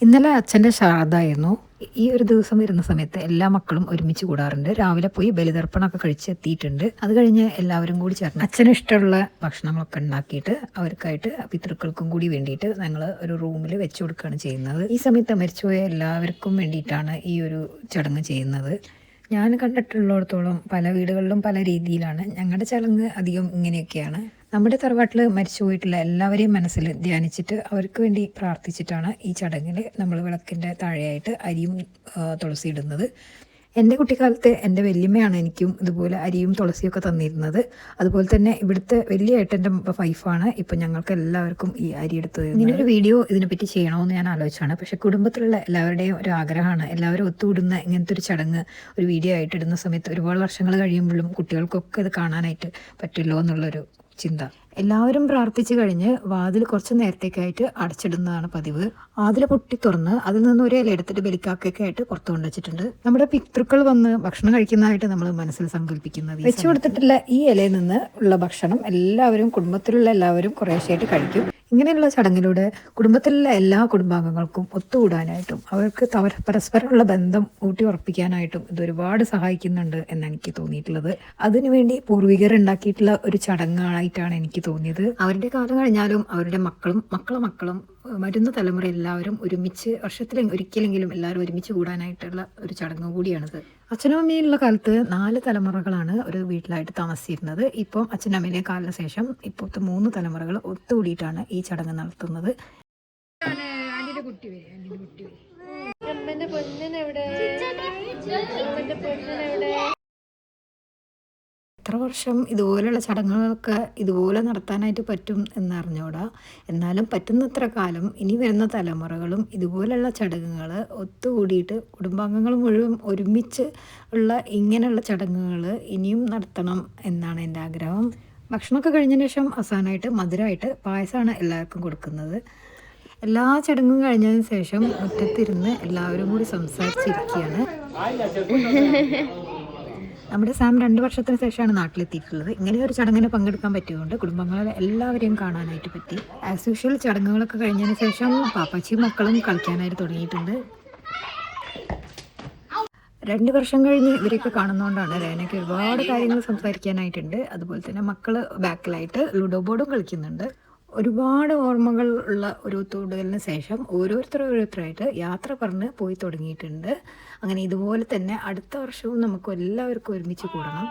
ഇന്നലെ അച്ഛൻ്റെ ശ്രാദ്ധമായിരുന്നു. ഈ ഒരു ദിവസം വരുന്ന സമയത്ത് എല്ലാ മക്കളും ഒരുമിച്ച് കൂടാറുണ്ട്. രാവിലെ പോയി ബലിതർപ്പണമൊക്കെ കഴിച്ച് എത്തിയിട്ടുണ്ട്. അത് കഴിഞ്ഞ് എല്ലാവരും കൂടി ചേർന്ന് അച്ഛന് ഇഷ്ടമുള്ള ഭക്ഷണങ്ങളൊക്കെ ഉണ്ടാക്കിയിട്ട് അവർക്കായിട്ട് പിതൃക്കൾക്കും കൂടി വേണ്ടിയിട്ട് ഞങ്ങൾ ഒരു റൂമിൽ വെച്ച് കൊടുക്കുകയാണ് ചെയ്യുന്നത്. ഈ സമയത്ത് മരിച്ചുപോയ എല്ലാവർക്കും വേണ്ടിയിട്ടാണ് ഈ ഒരു ചടങ്ങ് ചെയ്യുന്നത്. ഞാൻ കണ്ടിട്ടുള്ളിടത്തോളം പല വീടുകളിലും പല രീതിയിലാണ്. ഞങ്ങളുടെ ചടങ്ങ് അധികം ഇങ്ങനെയൊക്കെയാണ്. നമ്മുടെ തറവാട്ടിൽ മരിച്ചു പോയിട്ടുള്ള എല്ലാവരെയും മനസ്സിൽ ധ്യാനിച്ചിട്ട് അവർക്ക് വേണ്ടി പ്രാർത്ഥിച്ചിട്ടാണ് ഈ ചടങ്ങിൽ നമ്മൾ വിളക്കിൻ്റെ താഴെയായിട്ട് അരിയും തുളസി ഇടുന്നത്. എൻ്റെ കുട്ടിക്കാലത്ത് എൻ്റെ വല്യമ്മയാണ് എനിക്കും ഇതുപോലെ അരിയും തുളസിയൊക്കെ തന്നിരുന്നത്. അതുപോലെ തന്നെ ഇവിടുത്തെ വലിയ ഏട്ടൻ്റെ വൈഫാണ് ഇപ്പം ഞങ്ങൾക്ക് എല്ലാവർക്കും ഈ അരി എടുത്തത്. ഇങ്ങനൊരു വീഡിയോ ഇതിനെപ്പറ്റി ചെയ്യണമെന്ന് ഞാൻ ആലോചിച്ചാണ്. പക്ഷേ കുടുംബത്തിലുള്ള എല്ലാവരുടെയും ഒരു ആഗ്രഹമാണ്. എല്ലാവരും ഒത്തുകൂടുന്ന ഇങ്ങനത്തെ ഒരു ചടങ്ങ് ഒരു വീഡിയോ ആയിട്ട് ഇടുന്ന സമയത്ത് ഒരുപാട് വർഷങ്ങൾ കഴിയുമ്പോഴും കുട്ടികൾക്കൊക്കെ ഇത് കാണാനായിട്ട് പറ്റുമല്ലോ എന്നുള്ളൊരു ചിന്ത. എല്ലാവരും പ്രാർത്ഥിച്ചു കഴിഞ്ഞ് വാതിൽ കുറച്ച് നേരത്തേക്കായിട്ട് അടച്ചിടുന്നതാണ് പതിവ്. വാതിൽ പൊട്ടി തുറന്ന് അതിൽ നിന്ന് ഒരു ഇല എടുത്തിട്ട് ബലിക്കാക്കൊക്കെ ആയിട്ട് പുറത്തു കൊണ്ടുവച്ചിട്ടുണ്ട്. നമ്മുടെ പിതൃക്കൾ വന്ന് ഭക്ഷണം കഴിക്കുന്നതായിട്ട് നമ്മൾ മനസ്സിൽ സങ്കല്പിക്കുന്നത്. വെച്ചു കൊടുത്തിട്ടുള്ള ഈ ഇലയിൽ നിന്ന് ഉള്ള ഭക്ഷണം എല്ലാവരും കുടുംബത്തിലുള്ള എല്ലാവരും കുറേശ്ശായിട്ട് കഴിക്കും. ഇങ്ങനെയുള്ള ചടങ്ങിലൂടെ കുടുംബത്തിലുള്ള എല്ലാ കുടുംബാംഗങ്ങൾക്കും ഒത്തുകൂടാനായിട്ടും അവർക്ക് പരസ്പരമുള്ള ബന്ധം ഊട്ടി ഉറപ്പിക്കാനായിട്ടും ഇത് ഒരുപാട് സഹായിക്കുന്നുണ്ട് എന്നാണ് എനിക്ക് തോന്നിയിട്ടുള്ളത്. അതിനുവേണ്ടി പൂർവികർ ഉണ്ടാക്കിയിട്ടുള്ള ഒരു ചടങ്ങായിട്ടാണ് എനിക്ക് തോന്നിയത്. അവരുടെ കാലം കഴിഞ്ഞാലും അവരുടെ മക്കളും വരുന്ന തലമുറ എല്ലാവരും ഒരുമിച്ച് വർഷത്തിൽ ഒരിക്കലെങ്കിലും എല്ലാവരും ഒരുമിച്ച് കൂടാനായിട്ടുള്ള ഒരു ചടങ്ങ് കൂടിയാണിത്. അച്ഛനും അമ്മയുള്ള കാലത്ത് 4 തലമുറകളാണ് ഒരു വീട്ടിലായിട്ട് താമസിച്ചിരുന്നത്. ഇപ്പം അച്ഛനും അമ്മയിലെ കാലിന് ശേഷം ഇപ്പോഴത്തെ 3 തലമുറകൾ ഒത്തുകൂടിയിട്ടാണ് ഈ ചടങ്ങ് നടത്തുന്നത്. എത്ര വർഷം ഇതുപോലെയുള്ള ചടങ്ങുകളൊക്കെ ഇതുപോലെ നടത്താനായിട്ട് പറ്റും എന്നറിഞ്ഞൂടാ. എന്നാലും പറ്റുന്നത്ര കാലം ഇനി വരുന്ന തലമുറകളും ഇതുപോലെയുള്ള ചടങ്ങുകൾ ഒത്തുകൂടിയിട്ട് കുടുംബാംഗങ്ങൾ മുഴുവൻ ഒരുമിച്ച് ഉള്ള ഇങ്ങനെയുള്ള ചടങ്ങുകൾ ഇനിയും നടത്തണം എന്നാണ് എൻ്റെ ആഗ്രഹം. ഭക്ഷണമൊക്കെ കഴിഞ്ഞതിന് ശേഷം അവസാനമായിട്ട് മധുരമായിട്ട് പായസമാണ് എല്ലാവർക്കും കൊടുക്കുന്നത്. എല്ലാ ചടങ്ങും കഴിഞ്ഞതിന് ശേഷം മുറ്റത്തിരുന്ന് എല്ലാവരും കൂടി സംസാരിച്ചിരിക്കുകയാണ്. നമ്മുടെ സാം 2 വർഷത്തിന് ശേഷമാണ് നാട്ടിലെത്തിയിട്ടുള്ളത്. ഇങ്ങനെ ഒരു ചടങ്ങിന് പങ്കെടുക്കാൻ പറ്റിയതുകൊണ്ട് കുടുംബങ്ങളെ എല്ലാവരെയും കാണാനായിട്ട് പറ്റി. ആസ് യൂഷ്വൽ ചടങ്ങുകളൊക്കെ കഴിഞ്ഞതിന് ശേഷം പാപ്പാച്ചിയും മക്കളും കളിക്കാനായിട്ട് തുടങ്ങിയിട്ടുണ്ട്. 2 വർഷം കഴിഞ്ഞ് ഇവരെയൊക്കെ കാണുന്നതുകൊണ്ടാണ് രേനയ്ക്ക് ഒരുപാട് കാര്യങ്ങൾ സംസാരിക്കാനായിട്ടുണ്ട്. അതുപോലെ തന്നെ മക്കൾ ബാക്കിലായിട്ട് ലുഡോ ബോർഡും കളിക്കുന്നുണ്ട്. ഒരുപാട് ഓർമ്മകൾ ഉള്ള ഒരു ഒത്തുകൂടലിന് ശേഷം ഓരോരുത്തരായിട്ട് യാത്ര പറഞ്ഞ് പോയി തുടങ്ങിയിട്ടുണ്ട്. അങ്ങനെ ഇതുപോലെ തന്നെ അടുത്ത വർഷവും നമുക്ക് എല്ലാവർക്കും ഒരുമിച്ച് കൂടണം.